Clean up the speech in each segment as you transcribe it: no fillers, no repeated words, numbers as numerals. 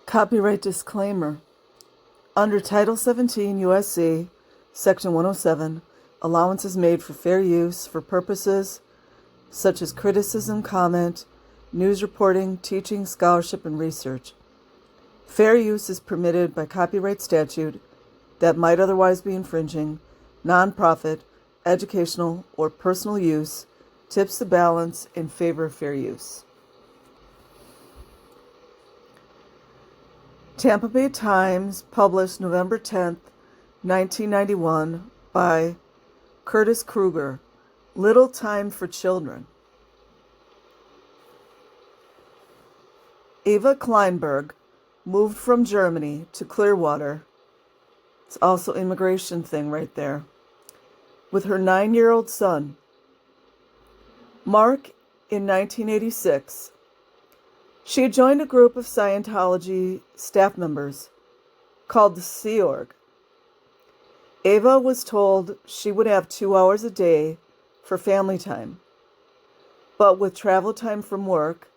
Copyright disclaimer. Under Title 17 U.S.C. Section 107, allowance is made for fair use for purposes such as criticism, comment, news reporting, teaching, scholarship, and research. Fair use is permitted by copyright statute that might otherwise be infringing. Nonprofit, educational, or personal use tips the balance in favor of fair use. Tampa Bay Times, published November 10th, 1991, by Curtis Kruger, Little Time for Children. Eva Kleinberg moved from Germany to Clearwater. It's also an immigration thing right there. With her 9-year-old son. Mark, in 1986, she had joined a group of Scientology staff members called the Sea Org. Ava was told she would have 2 hours a day for family time. But with travel time from work,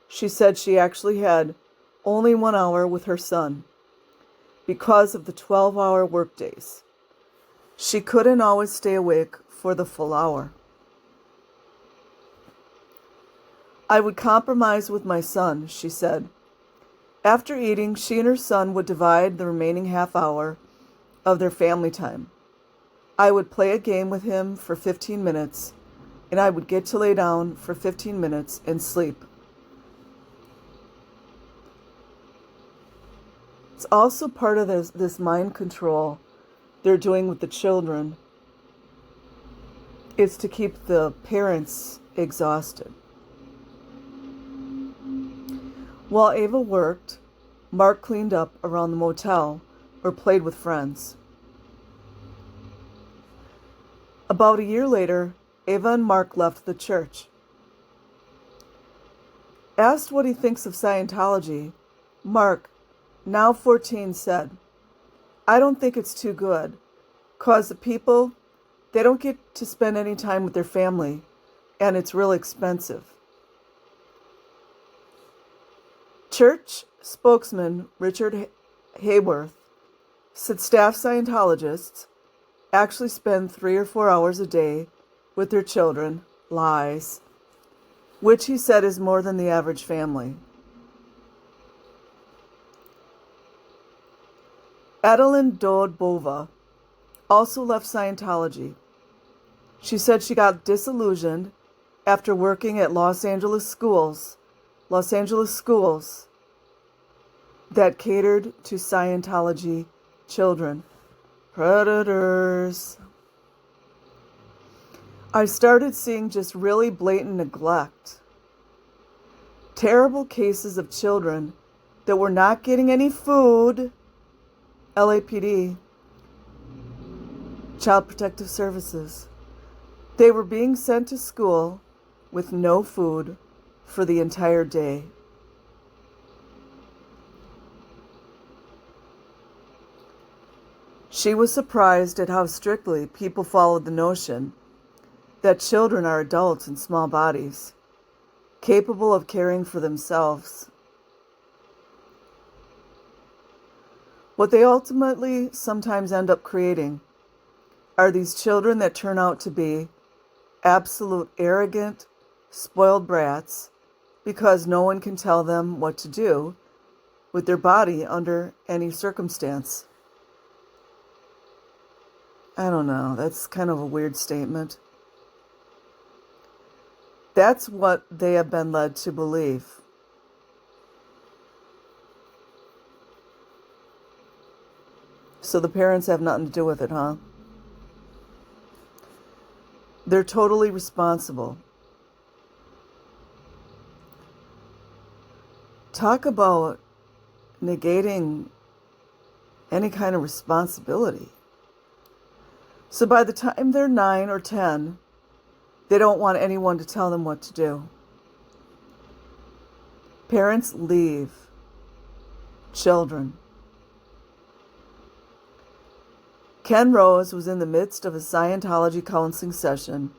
she said she actually had only 1 hour with her son because of the 12-hour workdays. She couldn't always stay awake for the full hour. I would compromise with my son, she said. After eating, she and her son would divide the remaining half hour of their family time. I would play a game with him for 15 minutes, and I would get to lay down for 15 minutes and sleep. It's also part of this mind control they're doing with the children. It's to keep the parents exhausted. While Ava worked, Mark cleaned up around the motel or played with friends. About a year later, Ava and Mark left the church. Asked what he thinks of Scientology, Mark, now 14, said, "I don't think it's too good, 'cause the people, they don't get to spend any time with their family, and it's real expensive." Church spokesman Richard Hayworth said staff Scientologists actually spend 3 or 4 hours a day with their children, lies, which he said is more than the average family. Adeline Dodbova also left Scientology. She said she got disillusioned after working at Los Angeles schools that catered to Scientology children. Predators. I started seeing just really blatant neglect. Terrible cases of children that were not getting any food. LAPD, Child Protective Services. They were being sent to school with no food for the entire day. She was surprised at how strictly people followed the notion that children are adults in small bodies, capable of caring for themselves. What they ultimately sometimes end up creating are these children that turn out to be absolute arrogant, spoiled brats because no one can tell them what to do with their body under any circumstance. I don't know, that's kind of a weird statement. That's what they have been led to believe. So the parents have nothing to do with it, huh? They're totally responsible. Talk about negating any kind of responsibility. So by the time they're 9 or 10, they don't want anyone to tell them what to do. Parents leave children. Ken Rose was in the midst of a Scientology counseling session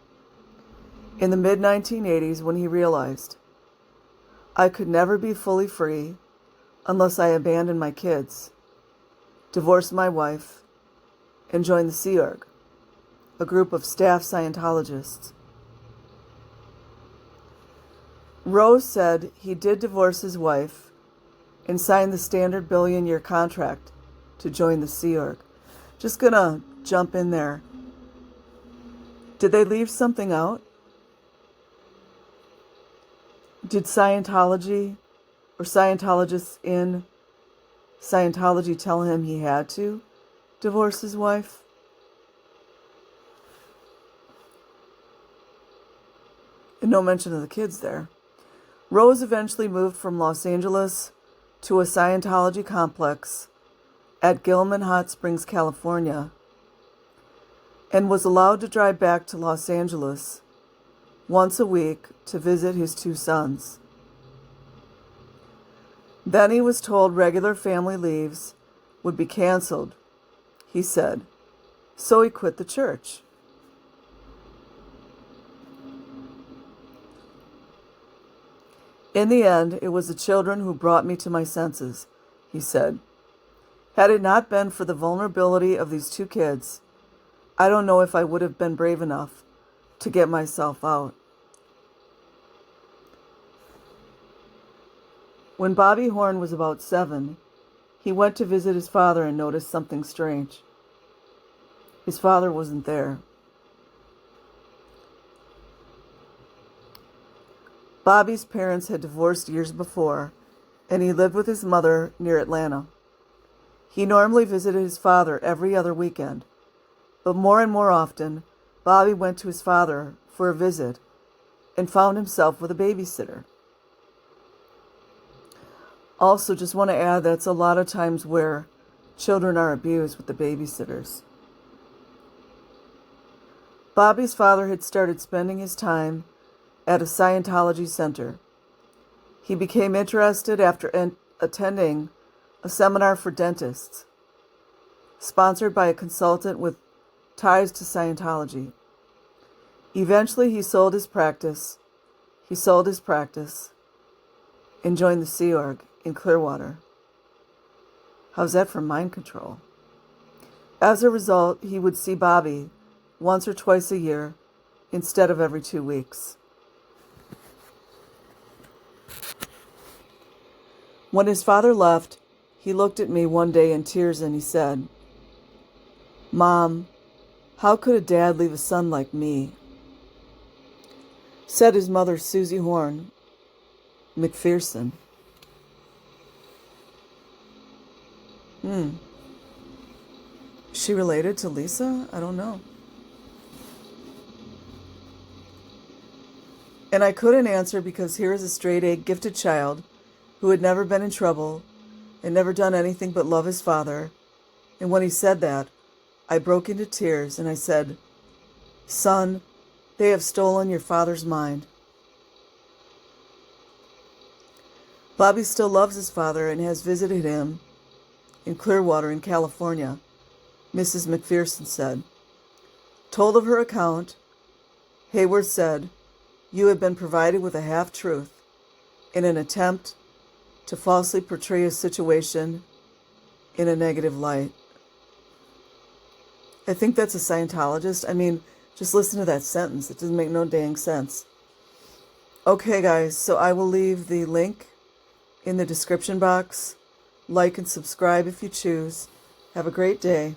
in the mid-1980s when he realized, I could never be fully free unless I abandon my kids, divorce my wife, and join the Sea Org, a group of staff Scientologists. Rose said he did divorce his wife and signed the standard billion-year contract to join the Sea Org. Just gonna jump in there. Did they leave something out? Did Scientology or Scientologists in Scientology tell him he had to divorce his wife? And no mention of the kids there. Rose eventually moved from Los Angeles to a Scientology complex at Gilman Hot Springs, California, and was allowed to drive back to Los Angeles once a week to visit his two sons. Then he was told regular family leaves would be canceled, he said, so he quit the church. In the end, it was the children who brought me to my senses, he said. Had it not been for the vulnerability of these two kids, I don't know if I would have been brave enough to get myself out. When Bobby Horn was about 7, he went to visit his father and noticed something strange. His father wasn't there. Bobby's parents had divorced years before, and he lived with his mother near Atlanta. He normally visited his father every other weekend, but more and more often, Bobby went to his father for a visit and found himself with a babysitter. Also, just want to add that's a lot of times where children are abused with the babysitters. Bobby's father had started spending his time at a Scientology center. He became interested after attending a seminar for dentists, sponsored by a consultant with ties to Scientology. Eventually, he sold his practice, and joined the Sea Org in Clearwater. How's that for mind control? As a result, he would see Bobby once or twice a year instead of every 2 weeks. When his father left, he looked at me one day in tears and he said, "Mom, how could a dad leave a son like me?" Said his mother, Susie Horn McPherson. Is she related to Lisa? I don't know. And I couldn't answer because here is a straight-A gifted child who had never been in trouble and never done anything but love his father. And when he said that, I broke into tears and I said, "Son, they have stolen your father's mind." Bobby still loves his father and has visited him in Clearwater in California, Mrs. McPherson said. Told of her account, Hayworth said, "You have been provided with a half-truth in an attempt to falsely portray a situation in a negative light." I think that's a Scientologist. I mean, just listen to that sentence. It doesn't make no dang sense. Okay, guys, so I will leave the link in the description box. Like and subscribe if you choose. Have a great day.